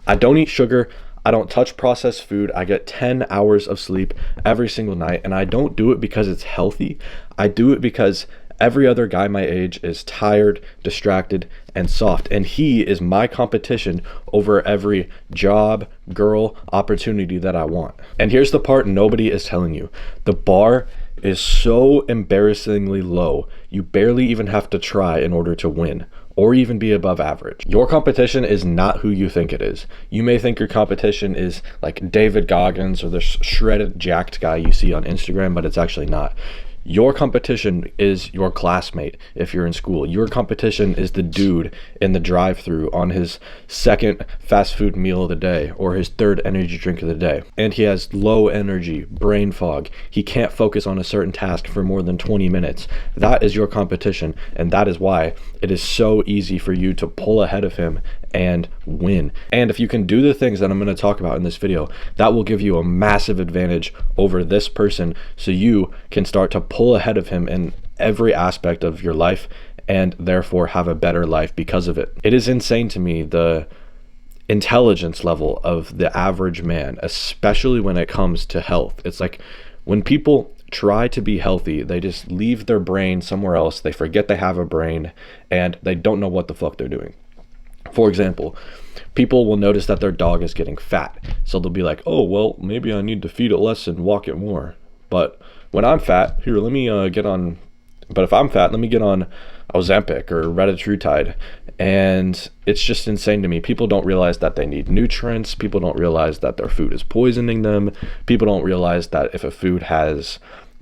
I don't eat sugar. I don't touch processed food. I get 10 hours of sleep every single night. And I don't do it because it's healthy. I do it because every other guy my age is tired, distracted, and soft. And he is my competition over every job, girl, opportunity that I want. And here's the part nobody is telling you. The bar is so embarrassingly low. You barely even have to try in order to win, or even be above average. Your competition is not who you think it is. You may think your competition is like David Goggins or the shredded, jacked guy you see on Instagram, but it's actually not. Your competition is your classmate if you're in school. Your competition is the dude in the drive-thru on his second fast food meal of the day or his third energy drink of the day. And he has low energy, brain fog. He can't focus on a certain task for more than 20 minutes. That is your competition, and that is why it is so easy for you to pull ahead of him and win. And if you can do the things that I'm going to talk about in this video, that will give you a massive advantage over this person, so you can start to pull ahead of him in every aspect of your life and therefore have a better life because of it. It is insane to me, the intelligence level of the average man, especially when it comes to health. It's like when people try to be healthy, they just leave their brain somewhere else. They forget they have a brain and they don't know what the fuck they're doing. For example, people will notice that their dog is getting fat. So they'll be like, oh, well, maybe I need to feed it less and walk it more. But when I'm fat, here, let me but if I'm fat, let me get on Ozempic or retatrutide. And it's just insane to me. People don't realize that they need nutrients. People don't realize that their food is poisoning them. People don't realize that if a food has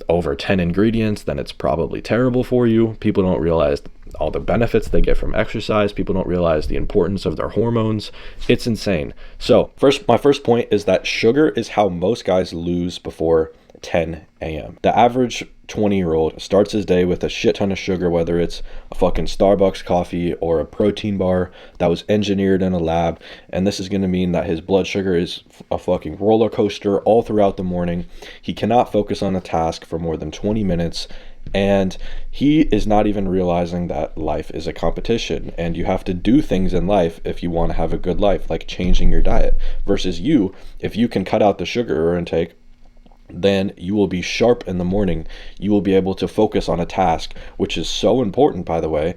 over 10 ingredients, then it's probably terrible for you. People don't realize all the benefits they get from exercise. People don't realize the importance of their hormones. It's insane. So my first point is that sugar is how most guys lose before 10 a.m. The average 20-year-old starts his day with a shit ton of sugar, whether it's a fucking Starbucks coffee or a protein bar that was engineered in a lab. And this is going to mean that his blood sugar is a fucking roller coaster all throughout the morning. He cannot focus on a task for more than 20 minutes. And he is not even realizing that life is a competition and you have to do things in life if you want to have a good life, like changing your diet. Versus you, if you can cut out the sugar intake, then you will be sharp in the morning. You will be able to focus on a task, which is so important, by the way.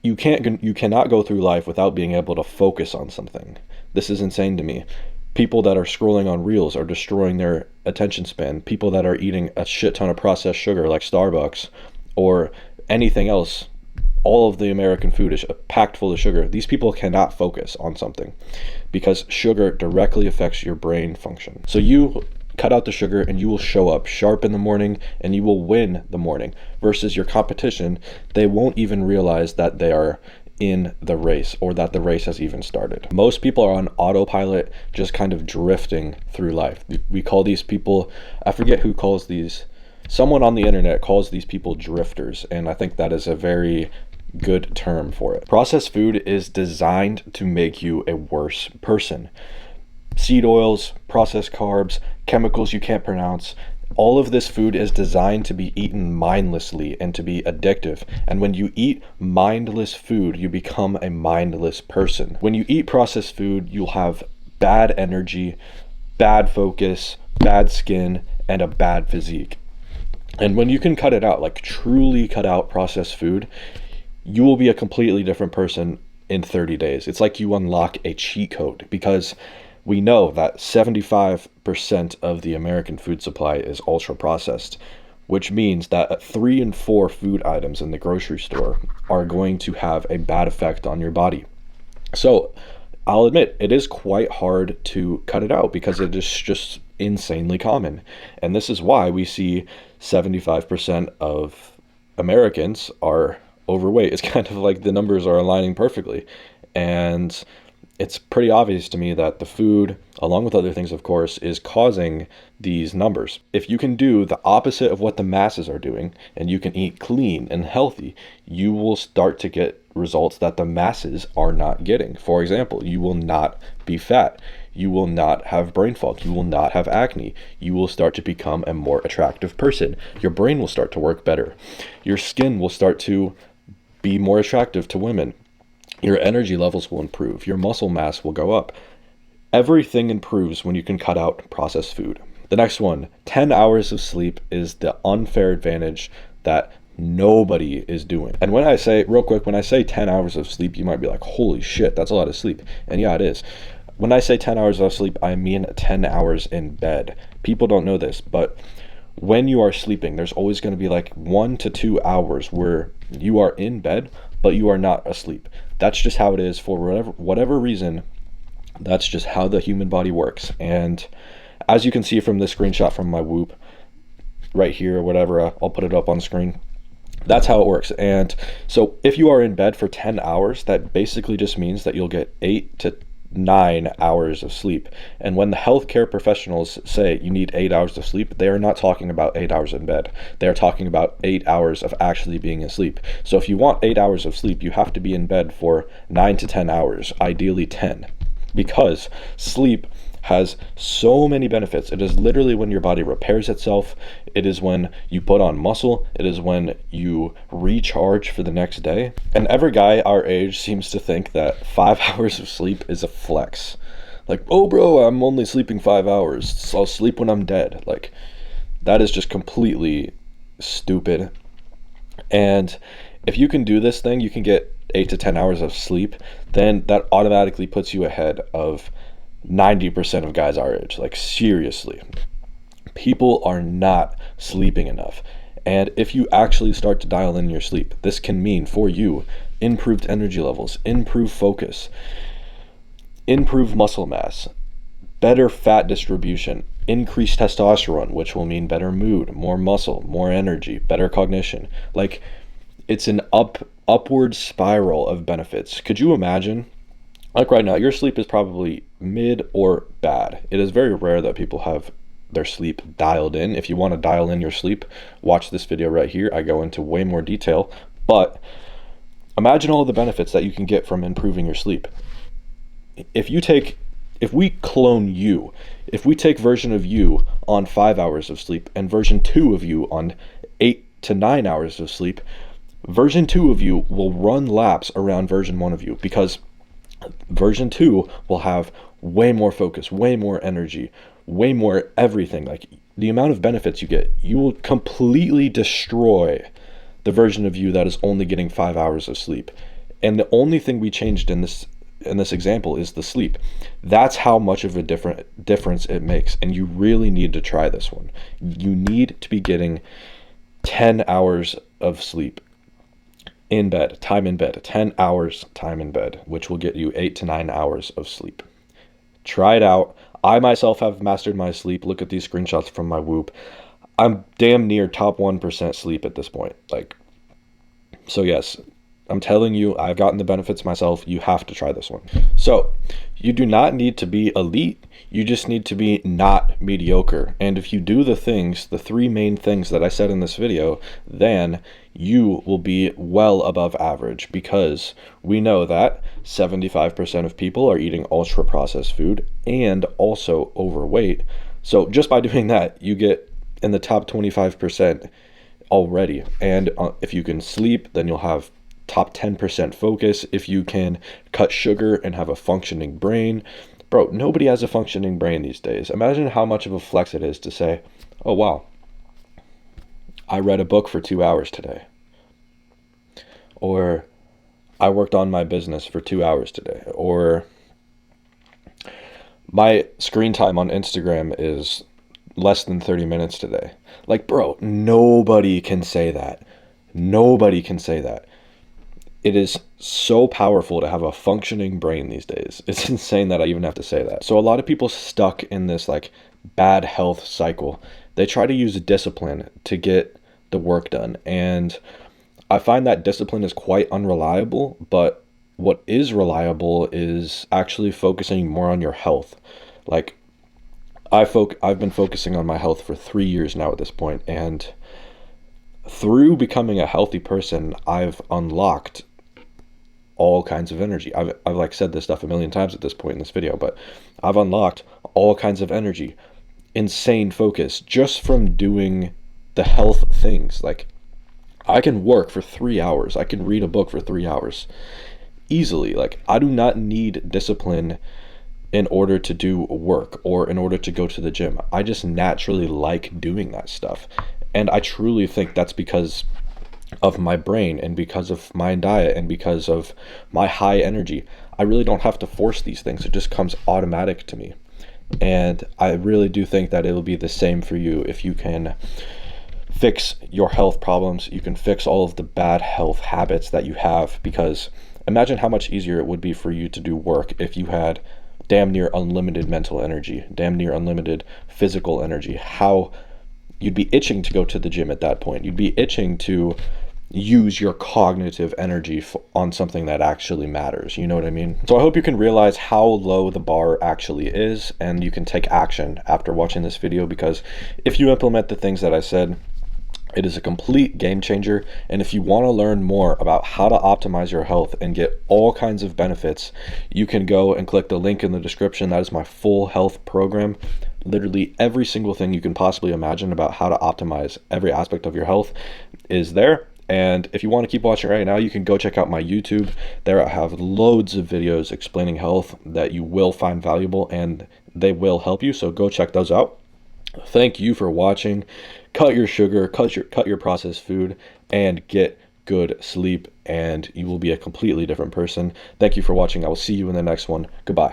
You cannot go through life without being able to focus on something. This is insane to me. People that are scrolling on Reels are destroying their attention span. People that are eating a shit ton of processed sugar like Starbucks or anything else, all of the American food is packed full of sugar. These people cannot focus on something because sugar directly affects your brain function. So you cut out the sugar and you will show up sharp in the morning and you will win the morning. Versus your competition, they won't even realize that they are in the race or that the race has even started. Most people are on autopilot, just kind of drifting through life. We call these people, I forget who calls these, someone on the internet calls these people drifters, and I think that is a very good term for it. Processed food is designed to make you a worse person. Seed oils, processed carbs, chemicals you can't pronounce, all of this food is designed to be eaten mindlessly and to be addictive. And when you eat mindless food, you become a mindless person. When you eat processed food, you'll have bad energy, bad focus, bad skin, and a bad physique. And when you can cut it out, like truly cut out processed food, you will be a completely different person in 30 days. It's like you unlock a cheat code, because we know that 75% of the American food supply is ultra processed, which means that 3 and 4 food items in the grocery store are going to have a bad effect on your body. So I'll admit, it is quite hard to cut it out because it is just insanely common. And this is why we see 75% of Americans are overweight. It's kind of like the numbers are aligning perfectly. And it's pretty obvious to me that the food, along with other things, of course, is causing these numbers. If you can do the opposite of what the masses are doing, and you can eat clean and healthy, you will start to get results that the masses are not getting. For example, you will not be fat. You will not have brain fog. You will not have acne. You will start to become a more attractive person. Your brain will start to work better. Your skin will start to be more attractive to women. Your energy levels will improve. Your muscle mass will go up. Everything improves when you can cut out processed food. The next one, 10 hours of sleep is the unfair advantage that nobody is doing. And when I say, real quick, when I say 10 hours of sleep, you might be like, holy shit, that's a lot of sleep. And yeah, it is. When I say 10 hours of sleep, I mean 10 hours in bed. People don't know this, but when you are sleeping, there's always going to be like 1 to 2 hours where you are in bed, but you are not asleep. That's just how it is for whatever reason. That's just how the human body works. And as you can see from this screenshot from my Whoop right here or whatever, I'll put it up on screen. That's how it works. And so if you are in bed for 10 hours, that basically just means that you'll get 8 to 9 hours of sleep. And when the healthcare professionals say you need 8 hours of sleep, they are not talking about 8 hours in bed. They are talking about 8 hours of actually being asleep. So if you want 8 hours of sleep, you have to be in bed for 9 to 10 hours, ideally 10, because sleep has so many benefits. It is literally when your body repairs itself. It is when you put on muscle. It is when you recharge for the next day. And every guy our age seems to think that 5 hours of sleep is a flex. Like, oh bro, I'm only sleeping 5 hours, so I'll sleep when I'm dead. Like, that is just completely stupid. And if you can do this thing, you can get 8 to 10 hours of sleep, then that automatically puts you ahead of 90% of guys our age. Like, seriously, people are not sleeping enough. And if you actually start to dial in your sleep, this can mean for you improved energy levels, improved focus, improved muscle mass, better fat distribution, increased testosterone, which will mean better mood, more muscle, more energy, better cognition. Like, it's an upward spiral of benefits. Could you imagine? Like right now, your sleep is probably mid or bad. It is very rare that people have their sleep dialed in. If you want to dial in your sleep, watch this video right here. I go into way more detail. But imagine all the benefits that you can get from improving your sleep. If we clone you, if we take version of you on 5 hours of sleep and version 2 of you on 8 to 9 hours of sleep, version 2 of you will run laps around version 1 of you, because version 2 will have way more focus, way more energy, way more everything. Like, the amount of benefits you get, you will completely destroy the version of you that is only getting 5 hours of sleep. And the only thing we changed in this example is the sleep. That's how much of a difference it makes. And you really need to try this one. You need to be getting 10 hours of sleep in bed, 10 hours time in bed, which will get you 8 to 9 hours of sleep. Try it out. I myself have mastered my sleep. Look at these screenshots from my Whoop. I'm damn near top 1% sleep at this point. Like, so yes, I'm telling you, I've gotten the benefits myself. You have to try this one. So you do not need to be elite. You just need to be not mediocre. And if you do the things, the 3 main things that I said in this video, then you will be well above average, because we know that 75% of people are eating ultra processed food and also overweight. So just by doing that, you get in the top 25% already. And if you can sleep, then you'll have top 10% focus. If you can cut sugar and have a functioning brain, bro, nobody has a functioning brain these days. Imagine how much of a flex it is to say, oh wow, I read a book for 2 hours today, or I worked on my business for 2 hours today, or my screen time on Instagram is less than 30 minutes today. Like, bro, nobody can say that. Nobody can say that. It is so powerful to have a functioning brain these days. It's insane that I even have to say that. So a lot of people stuck in this like bad health cycle. They try to use discipline to get the work done. And I find that discipline is quite unreliable, but what is reliable is actually focusing more on your health. Like, I've been focusing on my health for 3 years now at this point, and through becoming a healthy person, I've unlocked all kinds of energy. I've like said this stuff a million times at this point in this video, but I've unlocked all kinds of energy, insane focus, just from doing the health things. Like, I can work for 3 hours. I can read a book for 3 hours. easily. Like, I do not need discipline in order to do work or in order to go to the gym. I just naturally like doing that stuff. And I truly think that's because of my brain and because of my diet and because of my high energy. I really don't have to force these things. It just comes automatic to me. And I really do think that it'll be the same for you if you can fix your health problems. You can fix all of the bad health habits that you have, because imagine how much easier it would be for you to do work if you had damn near unlimited mental energy, damn near unlimited physical energy. How you'd be itching to go to the gym at that point. You'd be itching to use your cognitive energy on something that actually matters. You know what I mean? So I hope you can realize how low the bar actually is, and you can take action after watching this video, because if you implement the things that I said, it is a complete game changer. And if you want to learn more about how to optimize your health and get all kinds of benefits, you can go and click the link in the description. That is my full health program. Literally every single thing you can possibly imagine about how to optimize every aspect of your health is there. And if you want to keep watching right now, you can go check out my YouTube. There I have loads of videos explaining health that you will find valuable and they will help you. So go check those out. Thank you for watching. Cut your sugar, cut your processed food, and get good sleep, and you will be a completely different person. Thank you for watching. I will see you in the next one. Goodbye.